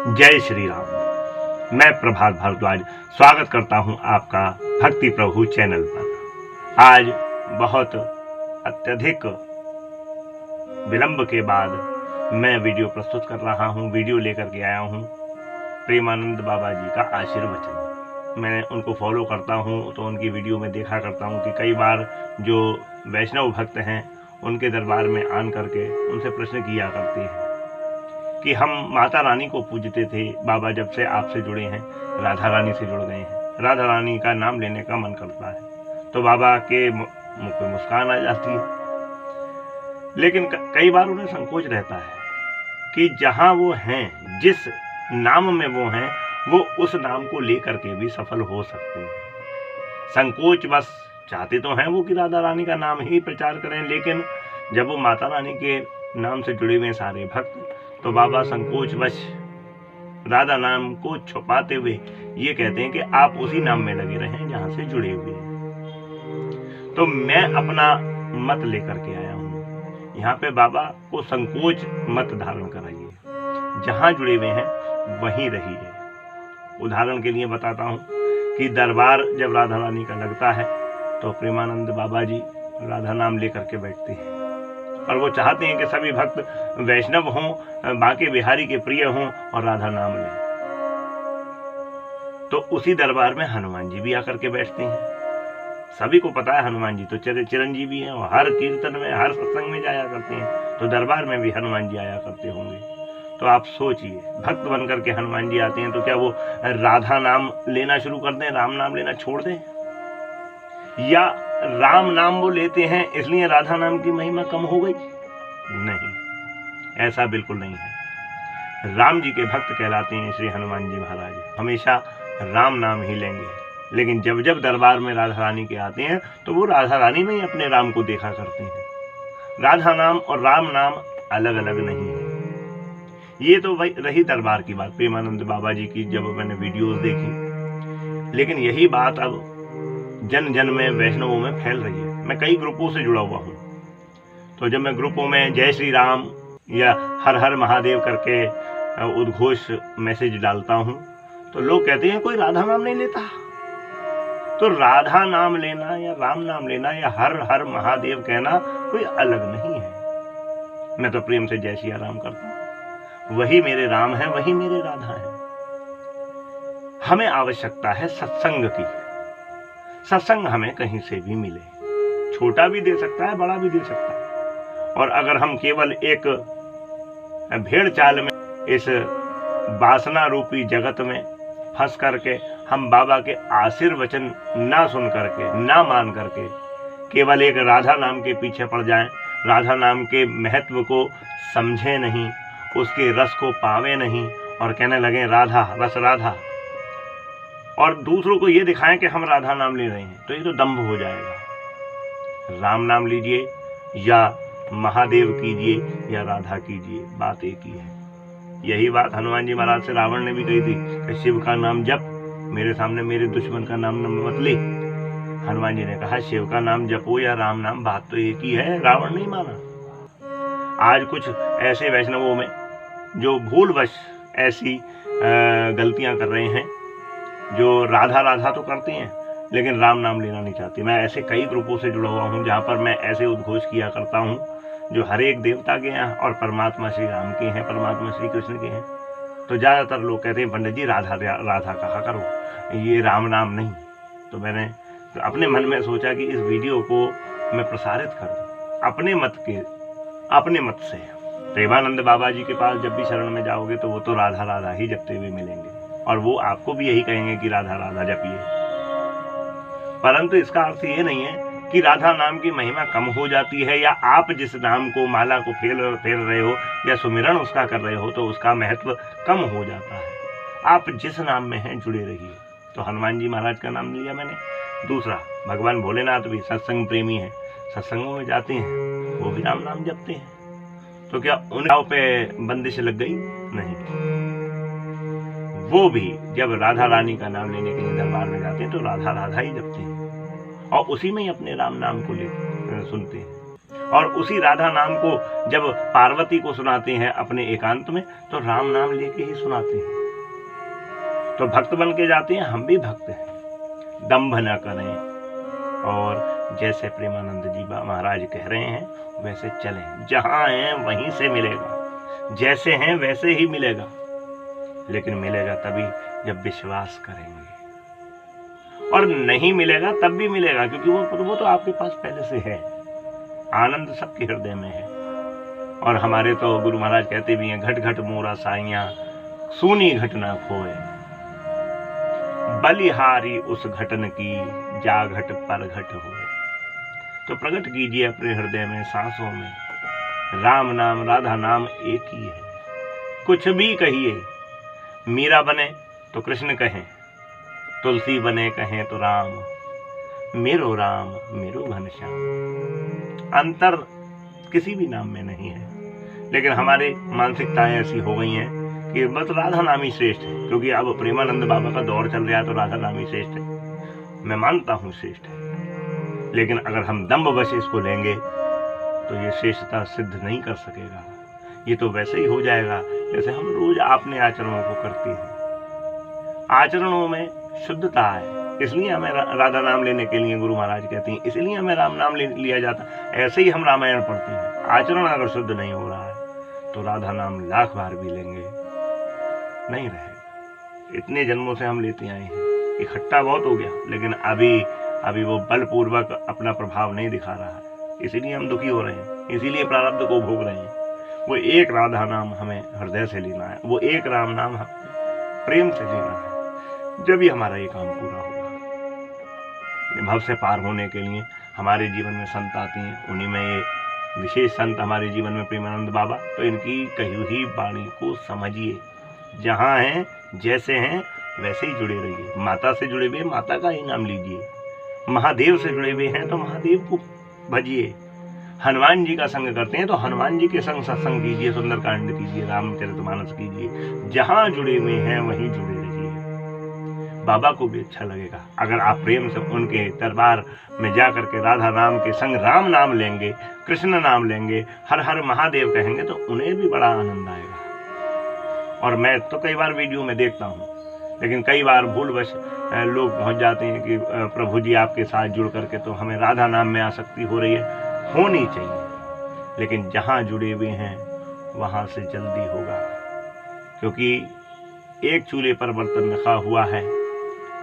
जय श्री राम। मैं प्रभात भारद्वाज स्वागत करता हूं आपका भक्ति प्रभु चैनल पर। आज बहुत अत्यधिक विलंब के बाद मैं वीडियो प्रस्तुत कर रहा हूं। वीडियो लेकर के आया हूं प्रेमानंद बाबा जी का आशीर्वचन। मैं उनको फॉलो करता हूं तो उनकी वीडियो में देखा करता हूं कि कई बार जो वैष्णव भक्त हैं उनके दरबार में आन करके उनसे प्रश्न किया करते हैं कि हम माता रानी को पूजते थे, बाबा जब से आपसे जुड़े हैं राधा रानी से जुड़ गए हैं, राधा रानी का नाम लेने का मन करता है। तो बाबा के मुंह पे मुस्कान आ जाती है। लेकिन कई बार उन्हें संकोच रहता है कि जहां वो हैं, जिस नाम में वो हैं, वो उस नाम को लेकर के भी सफल हो सकते हैं। संकोच बस चाहते तो हैं वो कि राधा रानी का नाम ही प्रचार करें, लेकिन जब वो माता रानी के नाम से जुड़े हुए सारे भक्त, तो बाबा संकोच वश राधा नाम को छुपाते हुए ये कहते हैं कि आप उसी नाम में लगे रहें जहां से जुड़े हुए हैं। तो मैं अपना मत लेकर के आया हूं। यहाँ पे बाबा को संकोच मत धारण कराइए, जहां जुड़े हुए हैं वहीं रहिए। उदाहरण के लिए बताता हूं कि दरबार जब राधा रानी का लगता है तो प्रेमानंद बाबा जी राधा नाम लेकर के बैठते हैं और वो चाहते हैं कि सभी भक्त वैष्णव हों, बांके बिहारी के प्रिय हों और राधा नाम लें। तो उसी दरबार में हनुमान जी भी आकर के बैठते हैं। सभी को पता है हनुमान जी तो चिरंजीवी हैं और हर कीर्तन में, हर सत्संग में जाया करते हैं, तो दरबार में भी हनुमान जी आया करते होंगे। तो आप सोचिए, भक्त बनकर के हनुमान जी आते हैं तो क्या वो राधा नाम लेना शुरू कर दें, राम नाम लेना छोड़ दें? या राम नाम वो लेते हैं इसलिए राधा नाम की महिमा कम हो गई? नहीं, ऐसा बिल्कुल नहीं है। राम जी के भक्त कहलाते हैं श्री हनुमान जी महाराज, हमेशा राम नाम ही लेंगे। लेकिन जब जब दरबार में राधा रानी के आते हैं तो वो राधा रानी में ही अपने राम को देखा करते हैं। राधा नाम और राम नाम अलग अलग नहीं है। ये तो रही दरबार की बात, प्रेमानंद बाबा जी की जब मैंने वीडियोस देखी। लेकिन यही बात अब जन जन में, वैष्णवों में फैल रही है। मैं कई ग्रुपों से जुड़ा हुआ हूँ, तो जब मैं ग्रुपों में जय श्री राम या हर हर महादेव करके उद्घोष मैसेज डालता हूँ तो लोग कहते हैं कोई राधा नाम नहीं लेता। तो राधा नाम लेना या राम नाम लेना या हर हर महादेव कहना कोई अलग नहीं है। मैं तो प्रेम से जय श्री राम करता हूँ, वही मेरे राम है, वही मेरे राधा है। हमें आवश्यकता है सत्संग की। सत्संग हमें कहीं से भी मिले, छोटा भी दे सकता है, बड़ा भी दे सकता है। और अगर हम केवल एक भेड़ चाल में, इस वासना रूपी जगत में फंस करके हम बाबा के आशीर्वचन ना सुन करके, ना मान करके केवल एक राधा नाम के पीछे पड़ जाएं, राधा नाम के महत्व को समझे नहीं, उसके रस को पावे नहीं और कहने लगे राधा रस राधा, और दूसरों को ये दिखाएं कि हम राधा नाम ले रहे हैं, तो ये तो दंभ हो जाएगा। राम नाम लीजिए या महादेव कीजिए या राधा कीजिए, बात एक ही है। यही बात हनुमान जी महाराज से रावण ने भी कही थी कि शिव का नाम जप, मेरे सामने मेरे दुश्मन का नाम मत ले। हनुमान जी ने कहा शिव का नाम जपो या राम नाम, बात तो एक ही है। रावण नहीं माना। आज कुछ ऐसे वैष्णवों में जो भूलवश ऐसी गलतियां कर रहे हैं, जो राधा राधा तो करते हैं लेकिन राम नाम लेना नहीं चाहते। मैं ऐसे कई ग्रुपों से जुड़ा हुआ हूँ जहाँ पर मैं ऐसे उद्घोष किया करता हूँ जो हर एक देवता के हैं और परमात्मा श्री राम के हैं, परमात्मा श्री कृष्ण के हैं। तो ज़्यादातर लोग कहते हैं पंडित जी राधा राधा कहा करो, ये राम नाम नहीं। तो मैंने अपने मन में सोचा कि इस वीडियो को मैं प्रसारित करूँ अपने मत से। प्रेमानंद बाबा जी के पास जब भी शरण में जाओगे तो वो तो राधा राधा ही जपते हुए मिलेंगे और वो आपको भी यही कहेंगे कि राधा राधा जपिए। परंतु इसका अर्थ ये नहीं है कि राधा नाम की महिमा कम हो जाती है, या आप जिस नाम को, माला को फेर रहे हो या सुमिरन उसका कर रहे हो तो उसका महत्व कम हो जाता है। आप जिस नाम में हैं जुड़े रहिए। तो हनुमान जी महाराज का नाम लिया मैंने। दूसरा, भगवान भोलेनाथ भी सत्संग प्रेमी है, सत्संगों में जाते हैं, वो भी राम नाम जपते हैं। तो क्या उन पे बंदिश लग गई? नहीं, वो भी जब राधा रानी का नाम लेने के लिए दरबार में जाते हैं तो राधा राधा ही जपते हैं और उसी में ही अपने राम नाम को सुनते हैं। और उसी राधा नाम को जब पार्वती को सुनाते हैं अपने एकांत में, तो राम नाम लेके ही सुनाते हैं। तो भक्त बन के जाते हैं, हम भी भक्त हैं, दंभ न करें। और जैसे प्रेमानंद जी महाराज कह रहे हैं वैसे चलें, जहां हैं वहीं से मिलेगा, जैसे हैं वैसे ही मिलेगा, लेकिन मिलेगा तभी जब विश्वास करेंगे, और नहीं मिलेगा तब भी मिलेगा, क्योंकि वो तो आपके पास पहले से है। आनंद सबके हृदय में है। और हमारे तो गुरु महाराज कहते भी हैं, घट घट मोरा साइयां सूनी घटना खोए, बलिहारी उस घटन की जा घट पर घट हुए। तो प्रकट कीजिए अपने हृदय में, सांसों में, राम नाम राधा नाम एक ही है। कुछ भी कहिए, मीरा बने तो कृष्ण कहें, तुलसी बने कहें तो राम, मेरो राम मेरो घनश्याम। अंतर किसी भी नाम में नहीं है, लेकिन हमारी मानसिकताएं ऐसी हो गई हैं कि बस राधा नाम ही श्रेष्ठ है, क्योंकि अब प्रेमानंद बाबा का दौर चल रहा है तो राधा नाम ही श्रेष्ठ है। मैं मानता हूँ श्रेष्ठ है, लेकिन अगर हम दंभवश इसको लेंगे तो ये श्रेष्ठता सिद्ध नहीं कर सकेगा। ये तो वैसे ही हो जाएगा जैसे हम रोज अपने आचरणों को करते हैं। आचरणों में शुद्धता है, इसलिए हमें राधा नाम लेने के लिए गुरु महाराज कहते हैं, इसलिए हमें राम नाम लिया जाता है। ऐसे ही हम रामायण पढ़ते हैं, आचरण अगर शुद्ध नहीं हो रहा है तो राधा नाम लाख बार भी लेंगे नहीं रहेगा। इतने जन्मों से हम लेते आए हैं, इकट्ठा बहुत हो गया, लेकिन अभी वो बलपूर्वक अपना प्रभाव नहीं दिखा रहा है, इसीलिए हम दुखी हो रहे हैं, इसीलिए प्रारब्ध को भोग रहे हैं। वो एक राधा नाम हमें हृदय से लेना है, वो एक राम नाम हमें प्रेम से लेना है, जब ही हमारा ये काम पूरा होगा। भव से पार होने के लिए हमारे जीवन में संत आते हैं, उन्हीं में ये विशेष संत हमारे जीवन में प्रेमानंद बाबा। तो इनकी कही हुई वाणी को समझिए, जहाँ हैं जैसे हैं वैसे ही जुड़े रहिए। माता से जुड़े हुए माता का ही नाम लीजिए, महादेव से जुड़े हुए हैं तो महादेव को भजिए, हनुमान जी का संग करते हैं तो हनुमान जी के संग सत्संग कीजिए, सुंदरकांड कीजिए, रामचरितमानस कीजिए। जहां जुड़े हुए हैं वहीं जुड़े रहिए, बाबा को भी अच्छा लगेगा। अगर आप प्रेम से उनके दरबार में जा करके राधा नाम के संग राम नाम लेंगे, कृष्ण नाम लेंगे, हर हर महादेव कहेंगे, तो उन्हें भी बड़ा आनंद आएगा। और मैं तो कई बार वीडियो में देखता हूँ, लेकिन कई बार भूलवश लोग पहुंच जाते हैं कि प्रभु जी आपके साथ जुड़ करके तो हमें राधा नाम में आसक्ति हो रही है। होनी चाहिए, लेकिन जहां जुड़े हुए हैं वहां से जल्दी होगा, क्योंकि एक चूल्हे पर बर्तन रखा हुआ है,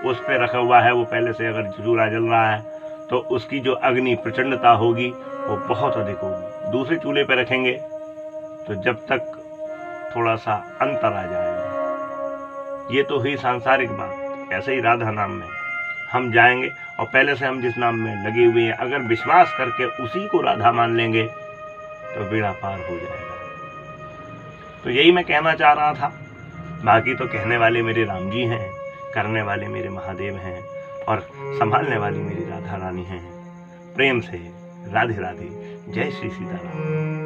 उस पे रखा हुआ है, वो पहले से अगर चूल्हा जल रहा है तो उसकी जो अग्नि प्रचंडता होगी वो बहुत अधिक होगी। दूसरे चूल्हे पे रखेंगे तो जब तक थोड़ा सा अंतर आ जाएगा। ये तो हुई सांसारिक बात। ऐसे ही राधा नाम में हम जाएंगे और पहले से हम जिस नाम में लगे हुए हैं, अगर विश्वास करके उसी को राधा मान लेंगे तो बेड़ा पार हो जाएगा। तो यही मैं कहना चाह रहा था। बाकी तो कहने वाले मेरे राम जी हैं, करने वाले मेरे महादेव हैं, और संभालने वाली मेरी राधा रानी हैं। प्रेम से राधे राधे, जय श्री सीताराम।